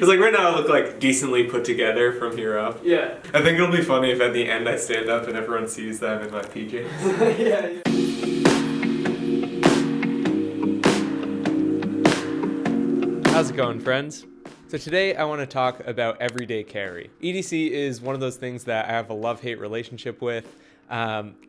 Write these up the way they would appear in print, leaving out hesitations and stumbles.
Because like right now I look like decently put together from here up. Yeah. I think it'll be funny if at the end I stand up and everyone sees that I'm in my PJs. Yeah. How's it going, friends? So today I want to talk about everyday carry. EDC is one of those things that I have a love-hate relationship with.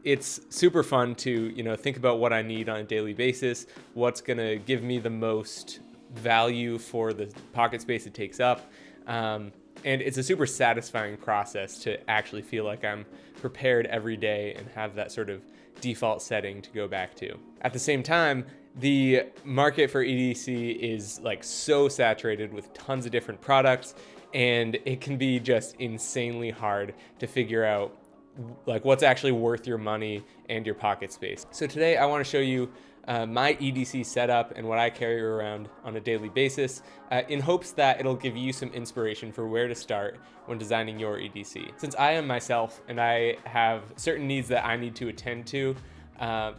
It's super fun to, think about what I need on a daily basis, what's gonna give me the most value for the pocket space it takes up. And it's a super satisfying process to actually feel like I'm prepared every day and have that sort of default setting to go back to. At the same time, the market for EDC is like so saturated with tons of different products, and it can be just insanely hard to figure out like what's actually worth your money and your pocket space. So today I want to show you my EDC setup and what I carry around on a daily basis in hopes that it'll give you some inspiration for where to start when designing your EDC. Since I am myself and I have certain needs that I need to attend to,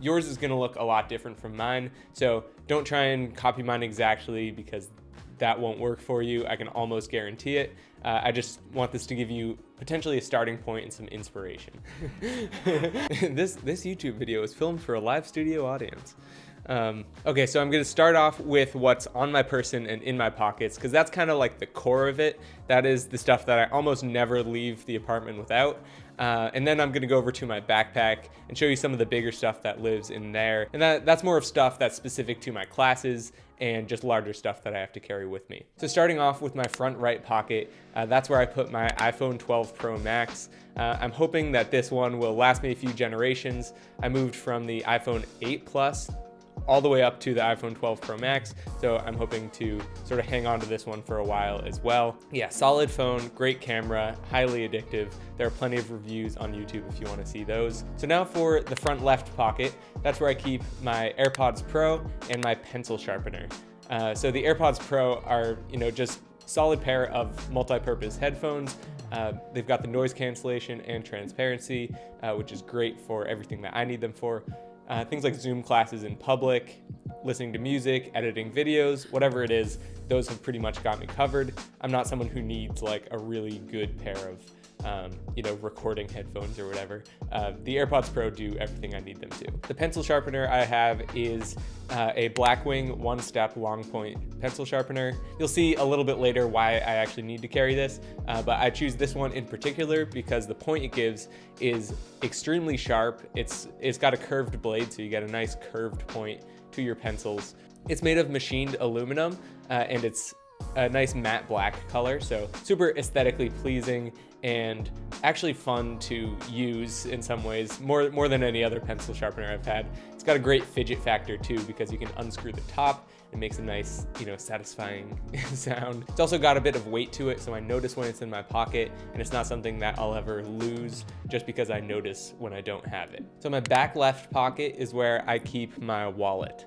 yours is going to look a lot different from mine. So don't try and copy mine exactly because that won't work for you. I can almost guarantee it. I just want this to give you potentially a starting point and some inspiration. This YouTube video is filmed for a live studio audience. Okay, so I'm gonna start off with what's on my person and in my pockets, because that's kind of like the core of it. That is the stuff that I almost never leave the apartment without. And then I'm gonna go over to my backpack and show you some of the bigger stuff that lives in there. And that's more of stuff that's specific to my classes and just larger stuff that I have to carry with me. So starting off with my front right pocket, that's where I put my iPhone 12 Pro Max. I'm hoping that this one will last me a few generations. I moved from the iPhone 8 Plus all the way up to the iPhone 12 Pro Max, so I'm hoping to sort of hang on to this one for a while as well. Yeah, solid phone, great camera, highly addictive. There are plenty of reviews on YouTube if you want to see those. So now for the front left pocket, that's where I keep my AirPods Pro and my pencil sharpener. So the AirPods Pro are, just solid pair of multi-purpose headphones. They've got the noise cancellation and transparency, which is great for everything that I need them for. Things like Zoom classes in public, listening to music, editing videos, whatever it is, those have pretty much got me covered. I'm not someone who needs like a really good pair of, recording headphones or whatever. The AirPods Pro do everything I need them to. The pencil sharpener I have is a Blackwing one-step long point pencil sharpener. You'll see a little bit later why I actually need to carry this, but I choose this one in particular because the point it gives is extremely sharp. It's got a curved blade, so you get a nice curved point to your pencils. It's made of machined aluminum, and it's a nice matte black color, so super aesthetically pleasing and actually fun to use in some ways, more than any other pencil sharpener I've had. It's got a great fidget factor too, because you can unscrew the top. It makes a nice, satisfying sound. It's also got a bit of weight to it, so I notice when it's in my pocket, and it's not something that I'll ever lose just because I notice when I don't have it. So my back left pocket is where I keep my wallet.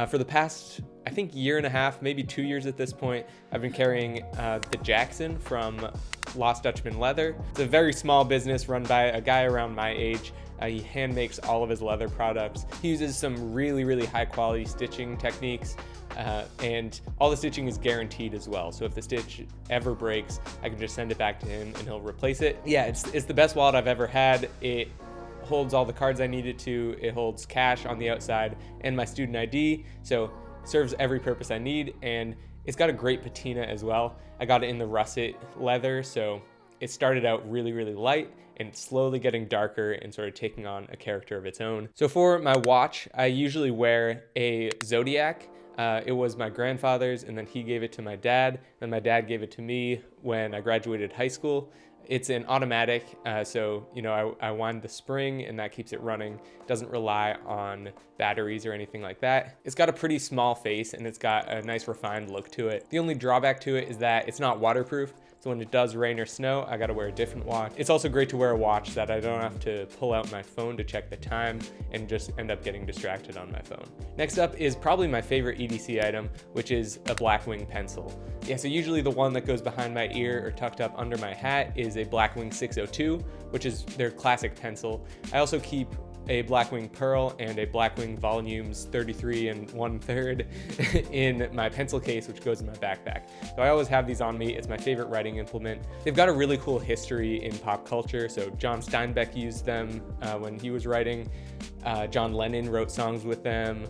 For the past, I think, year and a half, maybe 2 years at this point, I've been carrying the Jackson from Lost Dutchman Leather. It's a very small business run by a guy around my age. He hand makes all of his leather products. He uses some really, really high quality stitching techniques, and all the stitching is guaranteed as well. So if the stitch ever breaks, I can just send it back to him and he'll replace it. Yeah, it's the best wallet I've ever had. It holds all the cards I need it to. It holds cash on the outside and my student ID, so serves every purpose I need, and it's got a great patina as well. I got it in the russet leather, so it started out really, really light and slowly getting darker and sort of taking on a character of its own. So for my watch, I usually wear a Zodiac. It was my grandfather's, and then he gave it to my dad, and my dad gave it to me when I graduated high school. It's an automatic, so I wind the spring and that keeps it running. It doesn't rely on batteries or anything like that. It's got a pretty small face and it's got a nice refined look to it. The only drawback to it is that it's not waterproof, so when it does rain or snow, I gotta wear a different watch. It's also great to wear a watch that I don't have to pull out my phone to check the time and just end up getting distracted on my phone. Next up is probably my favorite EDC item, which is a Blackwing pencil. Yeah, so usually the one that goes behind my ear or tucked up under my hat is a Blackwing 602, which is their classic pencil. I also keep a Blackwing Pearl and a Blackwing Volumes 33 1/3 in my pencil case, which goes in my backpack. So I always have these on me. It's my favorite writing implement. They've got a really cool history in pop culture. So John Steinbeck used them when he was writing. John Lennon wrote songs with them.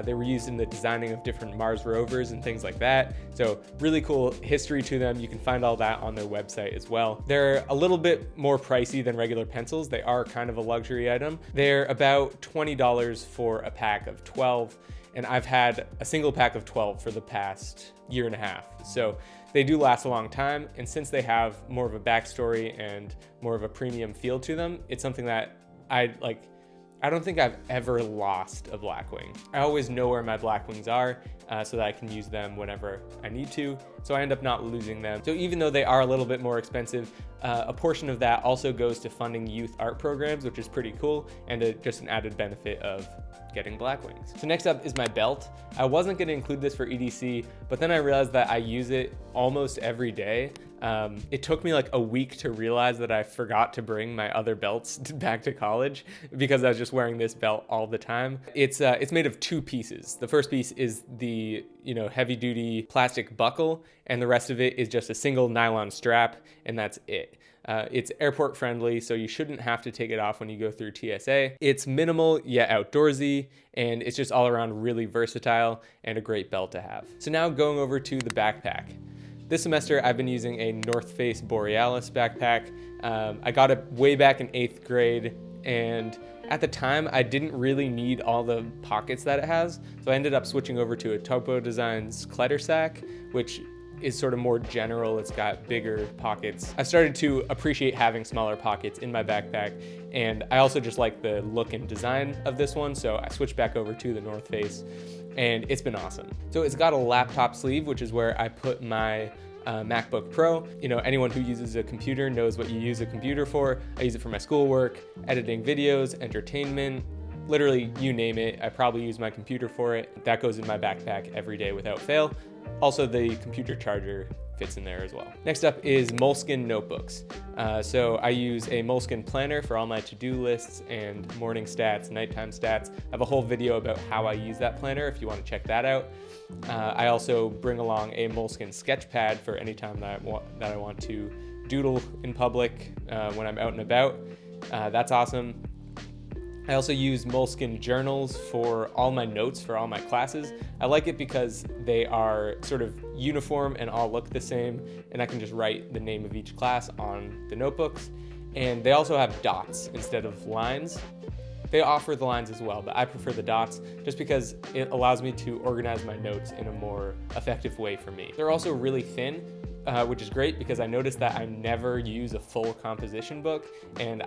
They were used in the designing of different Mars rovers and things like that. So really cool history to them. You can find all that on their website as well. They're a little bit more pricey than regular pencils. They are kind of a luxury item. They're about $20 for a pack of 12. And I've had a single pack of 12 for the past year and a half. So they do last a long time. And since they have more of a backstory and more of a premium feel to them, it's something that I don't think I've ever lost a Blackwing. I always know where my Blackwings are so that I can use them whenever I need to. So I end up not losing them. So even though they are a little bit more expensive, a portion of that also goes to funding youth art programs, which is pretty cool, and just an added benefit of getting Blackwings. So next up is my belt. I wasn't gonna include this for EDC, but then I realized that I use it almost every day. It took me like a week to realize that I forgot to bring my other belts back to college because I was just wearing this belt all the time. It's made of two pieces. The first piece is the heavy duty plastic buckle, and the rest of it is just a single nylon strap, and that's it. It's airport friendly, so you shouldn't have to take it off when you go through TSA. It's minimal yet outdoorsy, and it's just all around really versatile and a great belt to have. So now going over to the backpack. This semester, I've been using a North Face Borealis backpack. I got it way back in 8th grade, and at the time, I didn't really need all the pockets that it has, so I ended up switching over to a Topo Designs Clutter Sack, which is sort of more general. It's got bigger pockets. I started to appreciate having smaller pockets in my backpack, and I also just like the look and design of this one, so I switched back over to the North Face, and it's been awesome. So it's got a laptop sleeve, which is where I put my MacBook Pro. Anyone who uses a computer knows what you use a computer for. I use it for my schoolwork, editing videos, entertainment, literally you name it. I probably use my computer for it. That goes in my backpack every day without fail. Also, the computer charger fits in there as well. Next up is Moleskine notebooks. So I use a Moleskine planner for all my to-do lists and morning stats, nighttime stats. I have a whole video about how I use that planner if you want to check that out. I also bring along a Moleskine sketch pad for any time that I want to doodle in public when I'm out and about. That's awesome. I also use Moleskine journals for all my notes for all my classes. I like it because they are sort of uniform and all look the same, and I can just write the name of each class on the notebooks. And they also have dots instead of lines. They offer the lines as well, but I prefer the dots just because it allows me to organize my notes in a more effective way for me. They're also really thin, which is great because I noticed that I never use a full composition book, and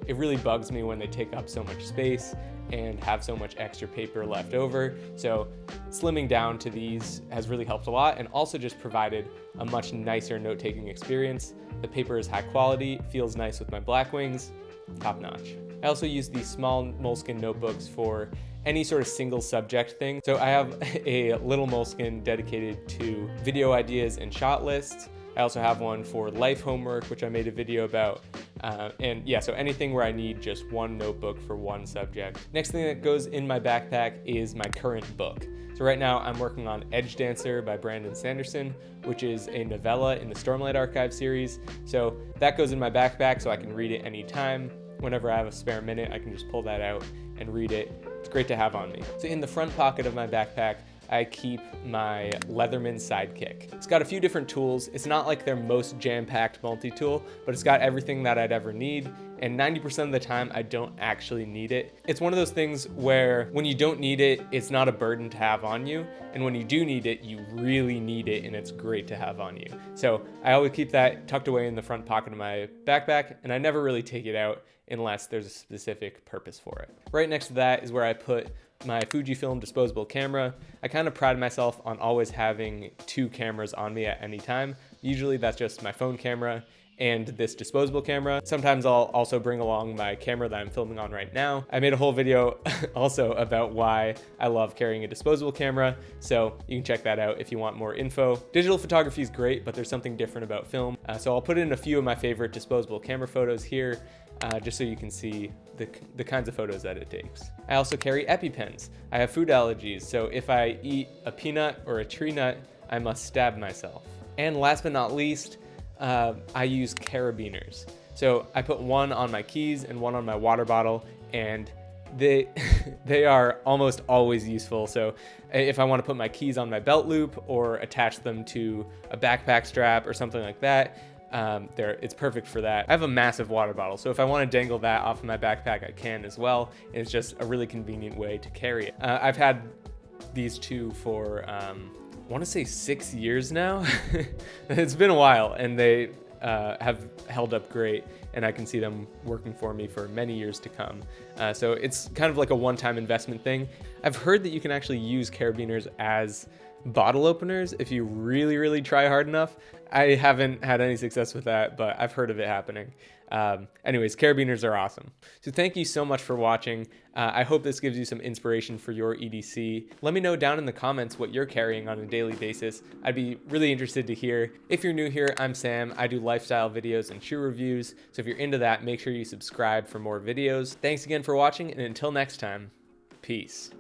it really bugs me when they take up so much space and have so much extra paper left over. So slimming down to these has really helped a lot, and also just provided a much nicer note-taking experience. The paper is high quality, feels nice with my Blackwings, top notch. I also use these small Moleskine notebooks for any sort of single subject thing. So I have a little Moleskine dedicated to video ideas and shot lists. I also have one for life homework, which I made a video about. So anything where I need just one notebook for one subject. Next thing that goes in my backpack is my current book. So right now I'm working on Edge Dancer by Brandon Sanderson, which is a novella in the Stormlight Archive series. So that goes in my backpack so I can read it anytime. Whenever I have a spare minute, I can just pull that out and read it. It's great to have on me. So in the front pocket of my backpack, I keep my Leatherman Sidekick. It's got a few different tools. It's not like their most jam-packed multi-tool, but it's got everything that I'd ever need. And 90% of the time, I don't actually need it. It's one of those things where when you don't need it, it's not a burden to have on you. And when you do need it, you really need it, and it's great to have on you. So I always keep that tucked away in the front pocket of my backpack, and I never really take it out unless there's a specific purpose for it. Right next to that is where I put my Fujifilm disposable camera. I kind of pride myself on always having two cameras on me at any time. Usually that's just my phone camera and this disposable camera. Sometimes I'll also bring along my camera that I'm filming on right now. I made a whole video also about why I love carrying a disposable camera, so you can check that out if you want more info. Digital photography is great, but there's something different about film. So I'll put in a few of my favorite disposable camera photos here, just so you can see the kinds of photos that it takes. I also carry Epi Pens. I have food allergies, so if I eat a peanut or a tree nut, I must stab myself. And last but not least, I use Carabiners. So I put one on my keys and one on my water bottle, and they are almost always useful. So if I want to put my keys on my belt loop or attach them to a backpack strap or something like that, it's perfect for that. I have a massive water bottle, so if I want to dangle that off of my backpack, I can as well. It's just a really convenient way to carry it. I've had these two for I want to say 6 years now. It's been a while, and they have held up great, and I can see them working for me for many years to come. So it's kind of like a one-time investment thing. I've heard that you can actually use Carabiners as bottle openers if you really, really try hard enough. I haven't had any success with that, but I've heard of it happening. Anyways, Carabiners are awesome. So thank you so much for watching. I hope this gives you some inspiration for your EDC. Let me know down in the comments what you're carrying on a daily basis. I'd be really interested to hear. If you're new here, I'm Sam. I do lifestyle videos and shoe reviews. So if you're into that, make sure you subscribe for more videos. Thanks again for watching, and until next time, peace.